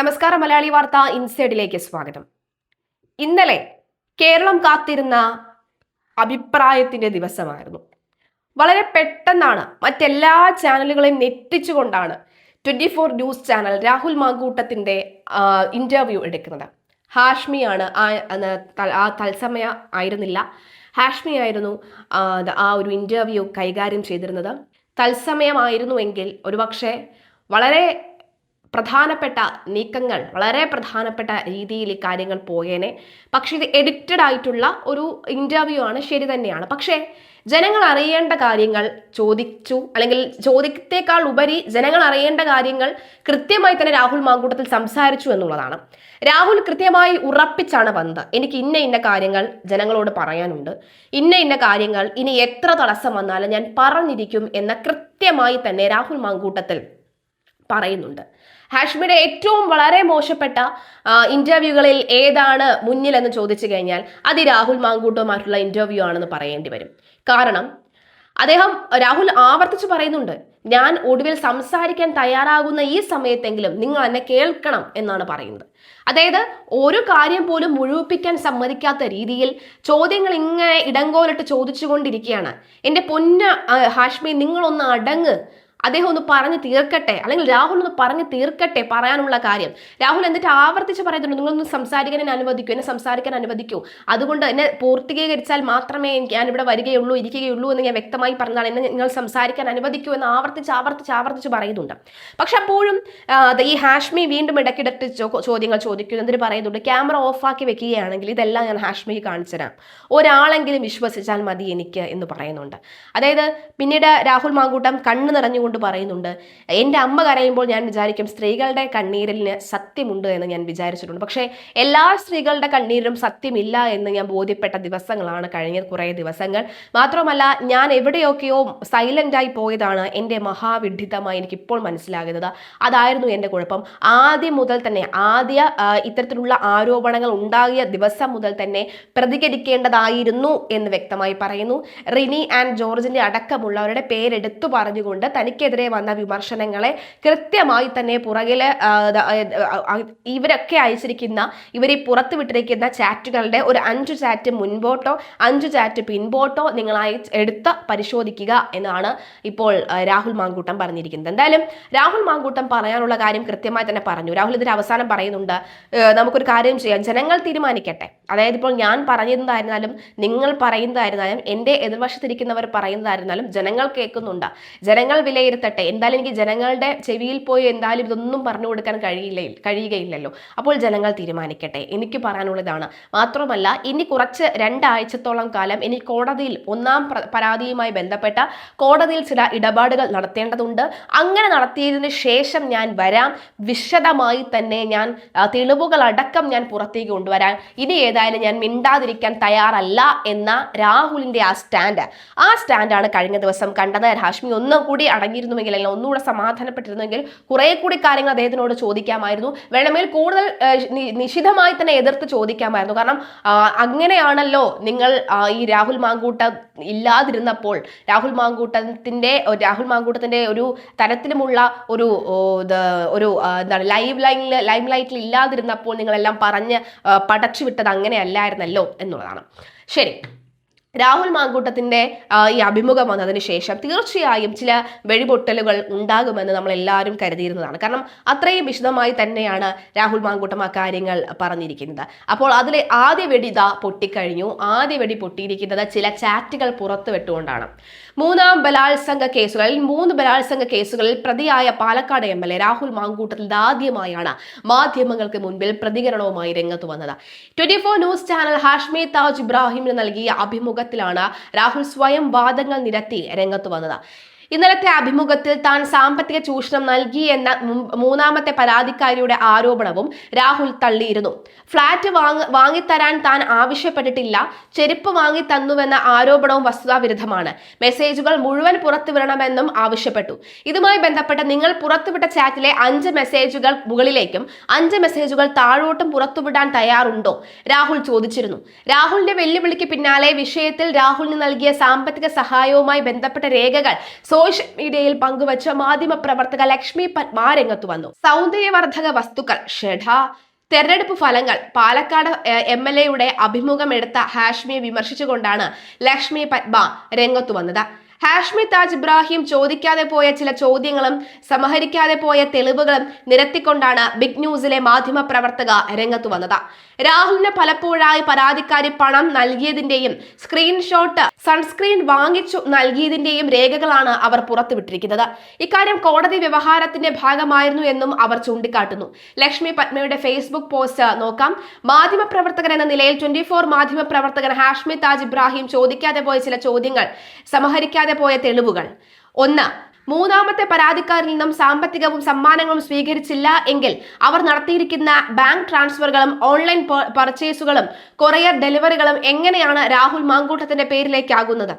നമസ്കാരം. മലയാളി വാർത്ത ഇൻസൈഡിലേക്ക് സ്വാഗതം. ഇന്നലെ കേരളം കാത്തിരുന്ന അഭിപ്രായത്തിന്റെ ദിവസമായിരുന്നു. വളരെ പെട്ടെന്നാണ് മറ്റെല്ലാ ചാനലുകളെയും ഞെട്ടിച്ചുകൊണ്ടാണ് 24 ന്യൂസ് ചാനൽ രാഹുൽ മാങ്കൂട്ടത്തിന്റെ ഇന്റർവ്യൂ എടുക്കുന്നത്. ഹാഷ്മിയാണ് ആ തത്സമയ ആയിരുന്നില്ല, ഹാഷ്മി ആയിരുന്നു ആ ഒരു ഇന്റർവ്യൂ കൈകാര്യം ചെയ്തിരുന്നത്. തത്സമയമായിരുന്നുവെങ്കിൽ ഒരുപക്ഷെ വളരെ പ്രധാനപ്പെട്ട നീക്കങ്ങൾ, വളരെ പ്രധാനപ്പെട്ട രീതിയിൽ ഈ കാര്യങ്ങൾ പോയേനെ. പക്ഷെ ഇത് എഡിറ്റഡ് ആയിട്ടുള്ള ഒരു ഇന്റർവ്യൂ ആണ്, ശരി തന്നെയാണ്. പക്ഷേ ജനങ്ങൾ അറിയേണ്ട കാര്യങ്ങൾ ചോദിച്ചു, അല്ലെങ്കിൽ ചോദ്യത്തെക്കാൾ ഉപരി ജനങ്ങൾ അറിയേണ്ട കാര്യങ്ങൾ കൃത്യമായി തന്നെ രാഹുൽ മാങ്കൂട്ടത്തിൽ സംസാരിച്ചു എന്നുള്ളതാണ്. രാഹുൽ കൃത്യമായി ഉറപ്പിച്ചാണ് വന്നത്. എനിക്ക് ഇന്ന കാര്യങ്ങൾ ജനങ്ങളോട് പറയാനുണ്ട്, ഇന്ന കാര്യങ്ങൾ ഇനി എത്ര തടസ്സം വന്നാലും ഞാൻ പറഞ്ഞിരിക്കും എന്ന കൃത്യമായി തന്നെ രാഹുൽ മാങ്കൂട്ടത്തിൽ പറയുന്നുണ്ട്. ഹാഷ്മിയുടെ ഏറ്റവും വളരെ മോശപ്പെട്ട ഇന്റർവ്യൂകളിൽ ഏതാണ് മുന്നിൽ എന്ന് ചോദിച്ചു കഴിഞ്ഞാൽ അത് രാഹുൽ മാങ്കൂട്ടവുമായിട്ടുള്ള ഇന്റർവ്യൂ ആണെന്ന് പറയേണ്ടി വരും. കാരണം രാഹുൽ ആവർത്തിച്ച് പറയുന്നുണ്ട്, ഞാൻ ഒടുവിൽ സംസാരിക്കാൻ തയ്യാറാകുന്ന ഈ സമയത്തെങ്കിലും നിങ്ങൾ എന്നെ കേൾക്കണം എന്നാണ് പറയുന്നത്. അതായത് ഒരു കാര്യം പോലും മുഴുവിപ്പിക്കാൻ സമ്മതിക്കാത്ത രീതിയിൽ ചോദ്യങ്ങൾ ഇങ്ങനെ ഇടങ്കോലിട്ട് ചോദിച്ചുകൊണ്ടിരിക്കുകയാണ്. എൻ്റെ പൊന്ന ഹാഷ്മി, നിങ്ങളൊന്ന് അടങ്ങ്, അദ്ദേഹം ഒന്ന് പറഞ്ഞു തീർക്കട്ടെ, അല്ലെങ്കിൽ രാഹുൽ ഒന്ന് പറഞ്ഞു തീർക്കട്ടെ പറയാനുള്ള കാര്യം. രാഹുൽ എന്നിട്ട് ആവർത്തിച്ച് പറയുന്നുണ്ട്, നിങ്ങളൊന്ന് സംസാരിക്കാൻ എന്നെ സംസാരിക്കാൻ അനുവദിക്കൂ, അതുകൊണ്ട് എന്നെ പൂർത്തീകരിച്ചാൽ മാത്രമേ ഞാനിവിടെ വരികയുള്ളൂ, ഇരിക്കുകയുള്ളൂ എന്ന് ഞാൻ വ്യക്തമായി പറഞ്ഞാൽ എന്നെ നിങ്ങൾ സംസാരിക്കാൻ അനുവദിക്കൂ എന്ന് ആവർത്തിച്ച് പറയുന്നുണ്ട്. പക്ഷെ അപ്പോഴും ഈ ഹാഷ്മി വീണ്ടും ഇടയ്ക്കിടയ്ക്ക് ചോദ്യങ്ങൾ ചോദിക്കുന്നു. എന്നിട്ട് പറയുന്നുണ്ട്, ക്യാമറ ഓഫാക്കി വെക്കുകയാണെങ്കിൽ ഇതെല്ലാം ഞാൻ ഹാഷ്മിക്ക് കാണിച്ചു തരാം, ഒരാളെങ്കിലും വിശ്വസിച്ചാൽ മതി എനിക്ക് എന്ന് പറയുന്നുണ്ട്. അതായത് പിന്നീട് രാഹുൽ മാങ്കൂട്ടം കണ്ണു നിറഞ്ഞുകൊണ്ട് പറയുന്നുണ്ട്, എൻ്റെ അമ്മ കരയുമ്പോൾ ഞാൻ വിചാരിക്കും സ്ത്രീകളുടെ കണ്ണീരിന് സത്യമുണ്ട് എന്ന് ഞാൻ വിചാരിച്ചിട്ടുണ്ട്. പക്ഷേ എല്ലാ സ്ത്രീകളുടെ കണ്ണീരിലും സത്യമില്ല എന്ന് ഞാൻ ബോധ്യപ്പെട്ട ദിവസങ്ങളാണ് കഴിഞ്ഞ കുറേ ദിവസങ്ങൾ. മാത്രമല്ല, ഞാൻ എവിടെയൊക്കെയോ സൈലൻ്റായി പോയതാണ് എൻ്റെ മഹാവിഡ്ഢിത്തമായി എനിക്കിപ്പോൾ മനസ്സിലാകുന്നത്. അതായിരുന്നു എൻ്റെ കുഴപ്പം. ആദ്യം മുതൽ തന്നെ ഇത്തരത്തിലുള്ള ആരോപണങ്ങൾ ഉണ്ടാകിയ ദിവസം മുതൽ തന്നെ പ്രതികരിക്കേണ്ടതായിരുന്നു എന്ന് വ്യക്തമായി പറയുന്നു. റിനി ആൻഡ് ജോർജിന്റെ അടക്കമുള്ളവരുടെ പേരെടുത്തു പറഞ്ഞുകൊണ്ട് തനിക്കെതിരെ വന്ന വിമർശനങ്ങളെ കൃത്യമായി തന്നെ പുറകില് ഇവരൊക്കെ അയച്ചിരിക്കുന്ന, ഇവരെ പുറത്തുവിട്ടിരിക്കുന്ന ചാറ്റുകളുടെ ഒരു 5 ചാറ്റ് മുൻപോട്ടോ 5 ചാറ്റ് പിൻപോട്ടോ നിങ്ങളായി എടുത്ത് പരിശോധിക്കുക എന്നാണ് ഇപ്പോൾ രാഹുൽ മാങ്കൂട്ടം പറഞ്ഞിരിക്കുന്നത്. എന്തായാലും രാഹുൽ മാങ്കൂട്ടം പറയാനുള്ള കാര്യം കൃത്യമായി തന്നെ പറഞ്ഞു. രാഹുൽ ഇതിന്റെ അവസാനം പറയുന്നുണ്ട്, നമുക്കൊരു കാര്യം ചെയ്യാം, ജനങ്ങൾ തീരുമാനിക്കട്ടെ. അതായത് ഇപ്പോൾ ഞാൻ പറയുന്നതായിരുന്നാലും നിങ്ങൾ പറയുന്നതായിരുന്നാലും എൻ്റെ എതിർവശത്തിരിക്കുന്നവർ പറയുന്നതായിരുന്നാലും ജനങ്ങൾ കേൾക്കുന്നുണ്ട്, ജനങ്ങൾ വിലയിരുത്തട്ടെ. എന്തായാലും എനിക്ക് ജനങ്ങളുടെ ചെവിയിൽ പോയി എന്തായാലും ഇതൊന്നും പറഞ്ഞു കൊടുക്കാൻ കഴിയുകയില്ലല്ലോ. അപ്പോൾ ജനങ്ങൾ തീരുമാനിക്കട്ടെ, എനിക്ക് പറയാനുള്ളതാണ്. മാത്രമല്ല, ഇനി കുറച്ച് 2 ആഴ്ചത്തോളം കാലം ഇനി കോടതിയിൽ 1-ാം പരാതിയുമായി ബന്ധപ്പെട്ട കോടതിയിൽ ചില ഇടപാടുകൾ നടത്തേണ്ടതുണ്ട്. അങ്ങനെ നടത്തിയതിനു ശേഷം ഞാൻ വരാം, വിശദമായി തന്നെ ഞാൻ തെളിവുകളടക്കം ഞാൻ പുറത്തേക്ക് കൊണ്ടുവരാൻ. ഇനി ഏതായാലും ഞാൻ മിണ്ടാതിരിക്കാൻ തയ്യാറല്ല എന്ന രാഹുലിന്റെ ആ സ്റ്റാൻഡാണ് കഴിഞ്ഞ ദിവസം കണ്ടത്. ഹാഷ്മി ഒന്നും കൂടി അടങ്ങിയിരുന്നുവെങ്കിൽ, അല്ലെങ്കിൽ ഒന്നുകൂടെ സമാധാനപ്പെട്ടിരുന്നെങ്കിൽ കുറെ കൂടി കാര്യങ്ങൾ അദ്ദേഹത്തിനോട് ചോദിക്കാമായിരുന്നു. വേണമെങ്കിൽ കൂടുതൽ നിശിതമായി തന്നെ എതിർത്ത് ചോദിക്കാമായിരുന്നു. കാരണം അങ്ങനെയാണല്ലോ നിങ്ങൾ ഈ രാഹുൽ മാങ്കൂട്ടം ഇല്ലാതിരുന്നപ്പോൾ, രാഹുൽ മാങ്കൂട്ടത്തിന്റെ ഒരു തരത്തിലുമുള്ള ഒരു എന്താണ് ലൈം ലൈറ്റിൽ ഇല്ലാതിരുന്നപ്പോൾ നിങ്ങളെല്ലാം പറഞ്ഞ് പടച്ചു വിട്ടത് അങ്ങനെയല്ലായിരുന്നല്ലോ എന്നുള്ളതാണ്. ശരി, രാഹുൽ മാങ്കൂട്ടത്തിന്റെ ഈ അഭിമുഖം വന്നതിന് ശേഷം തീർച്ചയായും ചില വെടിപൊട്ടലുകൾ ഉണ്ടാകുമെന്ന് നമ്മൾ എല്ലാവരും കരുതിയിരുന്നതാണ്. കാരണം അത്രയും വിശദമായി തന്നെയാണ് രാഹുൽ മാങ്കൂട്ടം ആ കാര്യങ്ങൾ പറഞ്ഞിരിക്കുന്നത്. അപ്പോൾ അതിലെ ആദ്യ വെടി പൊട്ടിക്കഴിഞ്ഞു. ആദ്യ വെടി പൊട്ടിയിരിക്കുന്നത് ചില ചാറ്റുകൾ പുറത്തുവിട്ടുകൊണ്ടാണ്. 3 ബലാത്സംഗ കേസുകളിൽ പ്രതിയായ പാലക്കാട് MLA രാഹുൽ മാങ്കൂട്ടത്തിൽ ആദ്യമായാണ് മാധ്യമങ്ങൾക്ക് മുൻപിൽ പ്രതികരണവുമായി രംഗത്ത് വന്നത്. 24 ന്യൂസ് ചാനൽ ഹാഷ്മി താജ് ഇബ്രാഹിമിന് നൽകിയ അഭിമുഖത്തിലാണ് രാഹുൽ സ്വയം വാദങ്ങൾ നിരത്തി രംഗത്ത് വന്നത്. ഇന്നലത്തെ അഭിമുഖത്തിൽ താൻ സാമ്പത്തിക ചൂഷണം നൽകി എന്ന 3-ാമത്തെ പരാതിക്കാരിയുടെ ആരോപണവും രാഹുൽ തള്ളിയിരുന്നു. ഫ്ളാറ്റ് വാങ്ങിത്തരാൻ താൻ ആവശ്യപ്പെട്ടിട്ടില്ല, ചെരുപ്പ് വാങ്ങി തന്നുവെന്ന ആരോപണവും വസ്തുതാവിരുദ്ധമാണ്. മെസ്സേജുകൾ മുഴുവൻ പുറത്തുവിടണമെന്നും ആവശ്യപ്പെട്ടു. ഇതുമായി ബന്ധപ്പെട്ട് നിങ്ങൾ പുറത്തുവിട്ട ചാറ്റിലെ 5 മെസ്സേജുകൾ മുകളിലേക്കും 5 മെസ്സേജുകൾ താഴോട്ടും പുറത്തുവിടാൻ തയ്യാറുണ്ടോ? രാഹുൽ ചോദിച്ചിരുന്നു. രാഹുലിന്റെ വെല്ലുവിളിക്ക് പിന്നാലെ വിഷയത്തിൽ രാഹുലിന് നൽകിയ സാമ്പത്തിക സഹായവുമായി ബന്ധപ്പെട്ട രേഖകൾ സോഷ്യൽ മീഡിയയിൽ പങ്കുവച്ച മാധ്യമപ്രവർത്തക ലക്ഷ്മി പത്മ രംഗത്തു വന്നു. സൗന്ദര്യവർദ്ധക വസ്തുക്കൾ ഷെഡ, തെരഞ്ഞെടുപ്പ് ഫലങ്ങൾ, പാലക്കാട് MLA അഭിമുഖമെടുത്ത ഹാഷ്മിയെ വിമർശിച്ചുകൊണ്ടാണ് ലക്ഷ്മി പത്മ രംഗത്തു വന്നത്. ഹാഷ്മി താജ് ഇബ്രാഹിം ചോദിക്കാതെ പോയ ചില ചോദ്യങ്ങളും സമാഹരിക്കാതെ പോയ തെളിവുകളും നിരത്തിക്കൊണ്ടാണ് ബിഗ് ന്യൂസിലെ മാധ്യമപ്രവർത്തക രംഗത്തു വന്നത്. രാഹുലിന് പലപ്പോഴായി പരാതിക്കാരി പണം നൽകിയതിന്റെയും സ്ക്രീൻഷോട്ട് സൺസ്ക്രീൻ വാങ്ങിച്ചു നൽകിയതിന്റെയും രേഖകളാണ് അവർ പുറത്തുവിട്ടിരിക്കുന്നത്. ഇക്കാര്യം കോടതി വ്യവഹാരത്തിന്റെ ഭാഗമായിരുന്നു എന്നും അവർ ചൂണ്ടിക്കാട്ടുന്നു. ലക്ഷ്മി പത്മയുടെ ഫേസ്ബുക്ക് പോസ്റ്റ് നോക്കാം. മാധ്യമപ്രവർത്തകൻ എന്ന നിലയിൽ 24 മാധ്യമപ്രവർത്തകൻ ഹാഷ്മി താജ് ഇബ്രാഹിം ചോദിക്കാതെ പോയ ചില ചോദ്യങ്ങൾ, സമാഹരിക്കാതെ പോയ തെളിവുകൾ. 1. മൂന്നാമത്തെ പരാതിക്കാരിൽ നിന്നും സാമ്പത്തികവും സമ്മാനങ്ങളും സ്വീകരിച്ചില്ല എങ്കിൽ അവർ നടത്തിയിരിക്കുന്ന ബാങ്ക് ട്രാൻസ്ഫറുകളും ഓൺലൈൻ പർച്ചേസുകളും കൊറിയർ ഡെലിവറികളും എങ്ങനെയാണ് രാഹുൽ മാങ്കൂട്ടത്തിന്റെ പേരിലേക്കാകുന്നത്?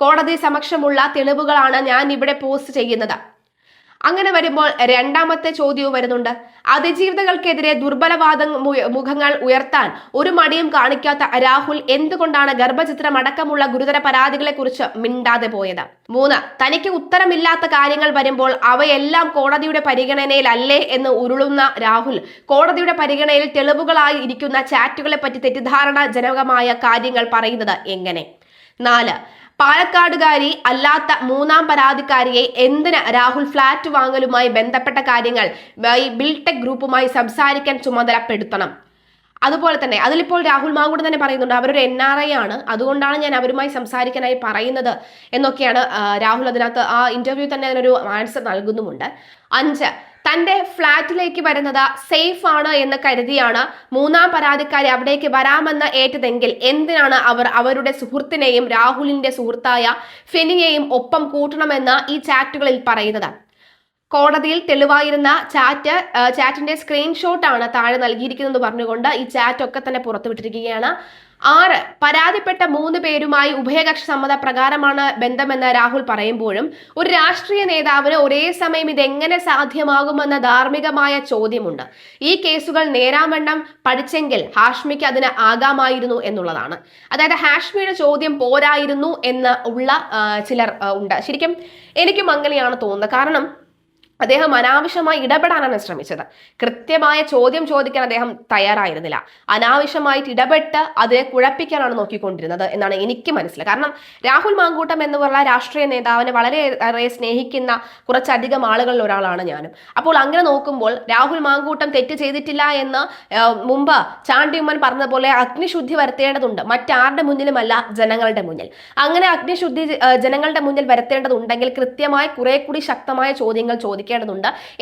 കോടതി സമക്ഷമുള്ള തെളിവുകളാണ് ഞാൻ ഇവിടെ പോസ്റ്റ് ചെയ്യുന്നത്. അങ്ങനെ വരുമ്പോൾ രണ്ടാമത്തെ ചോദ്യവും വരുന്നുണ്ട്. അതിജീവിതകൾക്കെതിരെ ദുർബലവാദ മുഖങ്ങൾ ഉയർത്താൻ ഒരു മടിയും കാണിക്കാത്ത രാഹുൽ എന്തുകൊണ്ടാണ് ഗർഭചിത്രം അടക്കമുള്ള ഗുരുതര പരാതികളെ കുറിച്ച് മിണ്ടാതെ പോയത്? 3. തനിക്ക് ഉത്തരമില്ലാത്ത കാര്യങ്ങൾ വരുമ്പോൾ അവയെല്ലാം കോടതിയുടെ പരിഗണനയിലല്ലേ എന്ന് ഉരുളുന്ന രാഹുൽ കോടതിയുടെ പരിഗണനയിൽ തെളിവുകളായി ഇരിക്കുന്ന ചാറ്റുകളെ പറ്റി തെറ്റിദ്ധാരണജനകമായ കാര്യങ്ങൾ പറയുന്നത് എങ്ങനെ? 4. പാലക്കാടുകാരി അല്ലാത്ത മൂന്നാം പരാതിക്കാരിയെ എന്തിന് രാഹുൽ ഫ്ളാറ്റ് വാങ്ങലുമായി ബന്ധപ്പെട്ട കാര്യങ്ങൾ ബിൽടെക് ഗ്രൂപ്പുമായി സംസാരിക്കാൻ ചുമതലപ്പെടുത്തണം? അതുപോലെ തന്നെ അതിലിപ്പോൾ രാഹുൽ മാങ്കൂട്ടം തന്നെ പറയുന്നുണ്ട്, അവരൊരു NRI ആണ്, അതുകൊണ്ടാണ് ഞാൻ അവരുമായി സംസാരിക്കാനായി പറയുന്നത് എന്നൊക്കെയാണ് രാഹുൽ അതിനകത്ത് ആ ഇന്റർവ്യൂ തന്നെ അതിനൊരു ആൻസർ നൽകുന്നുമുണ്ട്. 5. തന്റെ ഫ്ളാറ്റിലേക്ക് വരുന്നത് സേഫ് ആണ് എന്ന് കരുതിയാണ് മൂന്നാം പരാതിക്കാരി അവിടേക്ക് വരാമെന്ന് ഏറ്റതെങ്കിൽ എന്തിനാണ് അവർ അവരുടെ സുഹൃത്തിനെയും രാഹുലിന്റെ സുഹൃത്തായ ഫെനിയെയും ഒപ്പം കൂട്ടണമെന്ന് ഈ ചാറ്റുകളിൽ പറയുന്നത്? കോടതിയിൽ തെളിവായിരുന്ന ചാറ്റിന്റെ സ്ക്രീൻഷോട്ടാണ് താഴെ നൽകിയിരിക്കുന്നത് പറഞ്ഞുകൊണ്ട് ഈ ചാറ്റ് ഒക്കെ തന്നെ പുറത്തുവിട്ടിരിക്കുകയാണ്. 6. പരാതിപ്പെട്ട 3 പേരുമായി ഉഭയകക്ഷി സമ്മത പ്രകാരമാണ് ബന്ധമെന്ന് രാഹുൽ പറയുമ്പോഴും ഒരു രാഷ്ട്രീയ നേതാവിന് ഒരേ സമയം ഇതെങ്ങനെ സാധ്യമാകുമെന്ന ധാർമ്മികമായ ചോദ്യമുണ്ട്. ഈ കേസുകൾ നേരാവണ്ണം പഠിച്ചെങ്കിൽ ഹാഷ്മിക്ക് അതിന് ആകാമായിരുന്നു എന്നുള്ളതാണ്. അതായത് ഹാഷ്മിയുടെ ചോദ്യം പോരായിരുന്നു എന്ന് ഉള്ള ചിലർ ഉണ്ട്. ശരിക്കും എനിക്കും അങ്ങനെയാണ് തോന്നുന്നത്. കാരണം അദ്ദേഹം അനാവശ്യമായി ഇടപെടാനാണ് ശ്രമിച്ചത്. കൃത്യമായ ചോദ്യം ചോദിക്കാൻ അദ്ദേഹം തയ്യാറായിരുന്നില്ല. അനാവശ്യമായിട്ട് ഇടപെട്ട് അതിനെ കുഴപ്പിക്കാനാണ് നോക്കിക്കൊണ്ടിരുന്നത് എന്നാണ് എനിക്ക് മനസ്സിലായത്. കാരണം രാഹുൽ മാങ്കൂട്ടം എന്ന് പറഞ്ഞ രാഷ്ട്രീയ നേതാവിനെ വളരെയേറെ സ്നേഹിക്കുന്ന കുറച്ചധികം ആളുകളിൽ ഒരാളാണ് ഞാനും. അപ്പോൾ അങ്ങനെ നോക്കുമ്പോൾ രാഹുൽ മാങ്കൂട്ടം തെറ്റ് ചെയ്തിട്ടില്ല എന്ന് മുമ്പ് ചാണ്ടി ഉമ്മൻ പറഞ്ഞതുപോലെ അഗ്നിശുദ്ധി വരുത്തേണ്ടതുണ്ട്, മറ്റാരുടെ മുന്നിലുമല്ല ജനങ്ങളുടെ മുന്നിൽ. അങ്ങനെ അഗ്നിശുദ്ധി ജനങ്ങളുടെ മുന്നിൽ വരുത്തേണ്ടതുണ്ടെങ്കിൽ കൃത്യമായി കുറെ കൂടി ശക്തമായ ചോദ്യങ്ങൾ ചോദിക്കേണ്ടതുണ്ട്.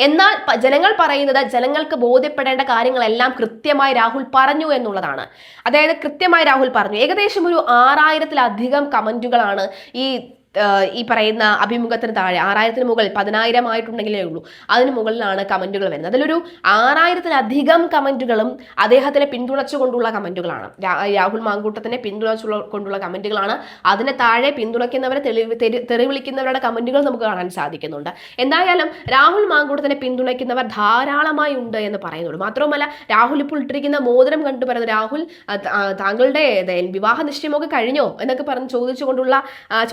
എന്നാൽ ജനങ്ങൾ പറയുന്നത് ജനങ്ങൾക്ക് ബോധ്യപ്പെടേണ്ട കാര്യങ്ങളെല്ലാം കൃത്യമായി രാഹുൽ പറഞ്ഞു എന്നുള്ളതാണ്. അതായത് കൃത്യമായി രാഹുൽ പറഞ്ഞു. ഏകദേശം ഒരു 6000-ലധികം കമന്റുകളാണ് ഈ പറയുന്ന അഭിമുഖത്തിന് താഴെ. 6000-ന് മുകളിൽ 10,000 ആയിട്ടുണ്ടെങ്കിലേ ഉള്ളൂ, അതിന് മുകളിലാണ് കമന്റുകൾ വരുന്നത്. അതിലൊരു 6000-ലധികം കമന്റുകളും അദ്ദേഹത്തിനെ പിന്തുണച്ചുകൊണ്ടുള്ള കമന്റുകളാണ്. രാഹുൽ മാങ്കൂട്ടത്തിനെ പിന്തുണച്ചുകൊണ്ടുള്ള കമന്റുകളാണ്. അതിനെ താഴെ പിന്തുണയ്ക്കുന്നവരെ തെറി വിളിക്കുന്നവരുടെ കമന്റുകൾ നമുക്ക് കാണാൻ സാധിക്കുന്നുണ്ട്. എന്തായാലും രാഹുൽ മാങ്കൂട്ടത്തിനെ പിന്തുണയ്ക്കുന്നവർ ധാരാളമായി ഉണ്ട് എന്ന് പറയുന്നുള്ളൂ. മാത്രവുമല്ല രാഹുൽ ഇപ്പോൾ ഇട്ടിരിക്കുന്ന മോതിരം കണ്ടു പറയുന്നത്, രാഹുൽ താങ്കളുടെ വിവാഹ നിശ്ചയമൊക്കെ കഴിഞ്ഞോ എന്നൊക്കെ പറഞ്ഞ് ചോദിച്ചുകൊണ്ടുള്ള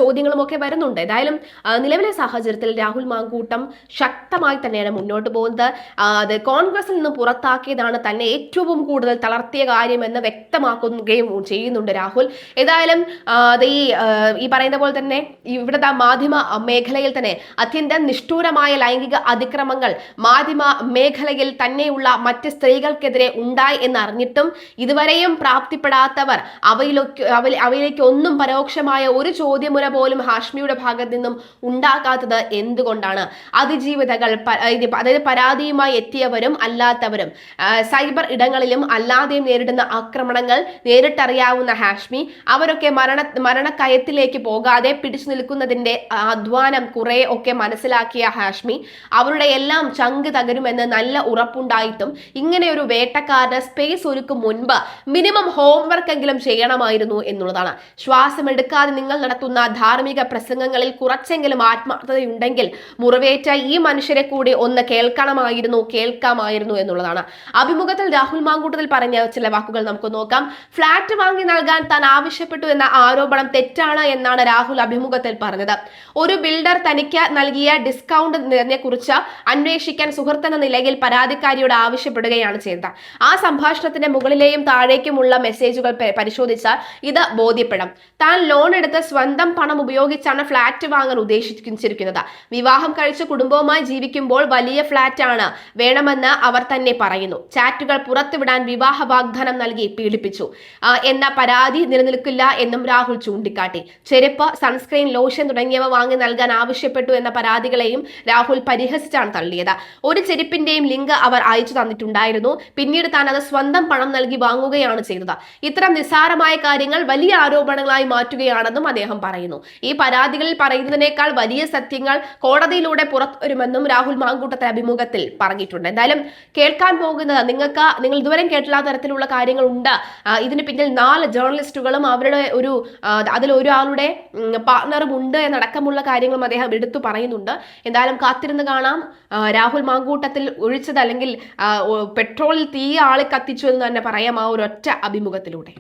ചോദ്യങ്ങളുമൊക്കെ വരുന്നുണ്ട്. ഏതായാലും നിലവിലെ സാഹചര്യത്തിൽ രാഹുൽ മാങ്കൂട്ടം ശക്തമായി തന്നെയാണ് മുന്നോട്ട് പോകുന്നത്. അത് കോൺഗ്രസിൽ നിന്ന് പുറത്താക്കിയതാണ് തന്നെ ഏറ്റവും കൂടുതൽ തളർത്തിയ കാര്യമെന്ന് വ്യക്തമാക്കുകയും ചെയ്യുന്നുണ്ട് രാഹുൽ. ഏതായാലും ഈ പറയുന്ന പോലെ തന്നെ ഇവിടുത്തെ മാധ്യമ മേഖലയിൽ തന്നെ അത്യന്തം നിഷ്ഠൂരമായ ലൈംഗിക അതിക്രമങ്ങൾ മാധ്യമ മേഖലയിൽ തന്നെയുള്ള മറ്റ് സ്ത്രീകൾക്കെതിരെ ഉണ്ടായി എന്നറിഞ്ഞിട്ടും ഇതുവരെയും പ്രാപ്തിപ്പെടാത്തവർ അവയിലേക്ക് ഒന്നും പരോക്ഷമായ ഒരു ചോദ്യമുന പോലും ഹാഷ്മിയുടെ ഭാഗത്ത് നിന്നും ഉണ്ടാക്കാത്തത് എന്തുകൊണ്ടാണ്? അതിജീവിതകൾ, അതായത് പരാതിയുമായി എത്തിയവരും അല്ലാത്തവരും സൈബർ ഇടങ്ങളിലും അല്ലാതെയും നേരിടുന്ന ആക്രമണങ്ങൾ നേരിട്ടറിയാവുന്ന ഹാഷ്മി അവരൊക്കെ മരണക്കയത്തിലേക്ക് പോകാതെ പിടിച്ചു നിൽക്കുന്നതിന്റെ അധ്വാനം കുറെ ഒക്കെ മനസ്സിലാക്കിയ ഹാഷ്മി അവരുടെ എല്ലാം ചങ്ക് തകരുമെന്ന് നല്ല ഉറപ്പുണ്ടായിട്ടും ഇങ്ങനെ ഒരു വേട്ടക്കാരന് സ്പേസ് ഒരുക്കും മുൻപ് മിനിമം ഹോംവർക്ക് എങ്കിലും ചെയ്യണമായിരുന്നു എന്നുള്ളതാണ്. ശ്വാസമെടുക്കാതെ നിങ്ങൾ നടത്തുന്ന ധാർമ്മിക പ്രസംഗങ്ങളിൽ കുറച്ചെങ്കിലും ആത്മാർത്ഥതയുണ്ടെങ്കിൽ മുറിവേറ്റ ഈ മനുഷ്യരെ കൂടി ഒന്ന് കേൾക്കാമായിരുന്നു എന്നുള്ളതാണ്. അഭിമുഖത്തിൽ രാഹുൽ മാങ്കൂട്ടത്തിൽ പറഞ്ഞ ചില വാക്കുകൾ നമുക്ക് നോക്കാം. ഫ്ളാറ്റ് വാങ്ങി നൽകാൻ താൻ ആവശ്യപ്പെട്ടു എന്ന ആരോപണം തെറ്റാണ് എന്നാണ് രാഹുൽ അഭിമുഖത്തിൽ പറഞ്ഞത്. ഒരു ബിൽഡർ തനിക്ക് നൽകിയ ഡിസ്കൗണ്ടിനെ കുറിച്ച് അന്വേഷിക്കാൻ സുഹൃത്തെന്ന നിലയിൽ പരാതിക്കാരിയോട് ആവശ്യപ്പെടുകയാണ് ചെയ്തത്. ആ സംഭാഷണത്തിന്റെ മുകളിലെയും താഴേക്കുമുള്ള മെസ്സേജുകൾ പരിശോധിച്ചാൽ ഇത് ബോധ്യപ്പെടും. താൻ ലോൺ എടുത്ത് സ്വന്തം പണം ഉപയോഗിച്ചാണ് ഫ്ളാറ്റ് വാങ്ങാൻ ഉദ്ദേശിച്ചിരിക്കുന്നത്. വിവാഹം കഴിച്ച് കുടുംബവുമായി ജീവിക്കുമ്പോൾ വലിയ ഫ്ളാറ്റ് ആണ് വേണമെന്ന് അവർ തന്നെ പറയുന്നു. ചാറ്റുകൾ പുറത്തുവിടാൻ വിവാഹ വാഗ്ദാനം നൽകി പീഡിപ്പിച്ചു എന്ന പരാതി നിലനിൽക്കില്ല എന്നും രാഹുൽ ചൂണ്ടിക്കാട്ടി. ചെരുപ്പ്, സൺസ്ക്രീൻ, ലോഷൻ തുടങ്ങിയവ വാങ്ങി നൽകാൻ ആവശ്യപ്പെട്ടു എന്ന പരാതികളെയും രാഹുൽ പരിഹസിച്ചാണ് തള്ളിയത്. ഒരു ചെരുപ്പിന്റെയും ലിങ്ക് അവർ അയച്ചു തന്നിട്ടുണ്ടായിരുന്നു. പിന്നീട് താൻ അത് സ്വന്തം പണം നൽകി വാങ്ങുകയാണ് ചെയ്തത്. ഇത്തരം നിസ്സാരമായ കാര്യങ്ങൾ വലിയ ആരോപണങ്ങളായി മാറ്റുകയാണെന്നും അദ്ദേഹം പറയുന്നു. ഈ പരാതികളിൽ പറയുന്നതിനേക്കാൾ വലിയ സത്യങ്ങൾ കോടതിയിലൂടെ പുറത്തു വരുമെന്നും രാഹുൽ മാങ്കൂട്ടത്തെ അഭിമുഖത്തിൽ പറഞ്ഞിട്ടുണ്ട്. എന്തായാലും കേൾക്കാൻ പോകുന്നത് നിങ്ങൾ ഇതുവരെ കേട്ടില്ലാത്ത തരത്തിലുള്ള കാര്യങ്ങൾ ഉണ്ട്. ഇതിന് പിന്നിൽ 4 ജേർണലിസ്റ്റുകളും അവരുടെ അതിലൊരാളുടെ പാർട്ണറും ഉണ്ട് എന്നടക്കമുള്ള കാര്യങ്ങളും അദ്ദേഹം എടുത്തു പറയുന്നുണ്ട്. എന്തായാലും കാത്തിരുന്ന് കാണാം. രാഹുൽ മാങ്കൂട്ടത്തിൽ ഒഴിച്ചത് അല്ലെങ്കിൽ പെട്രോളിൽ തീ ആളെ കത്തിച്ചു എന്ന് തന്നെ പറയാം ആ ഒരൊറ്റ അഭിമുഖത്തിലൂടെ.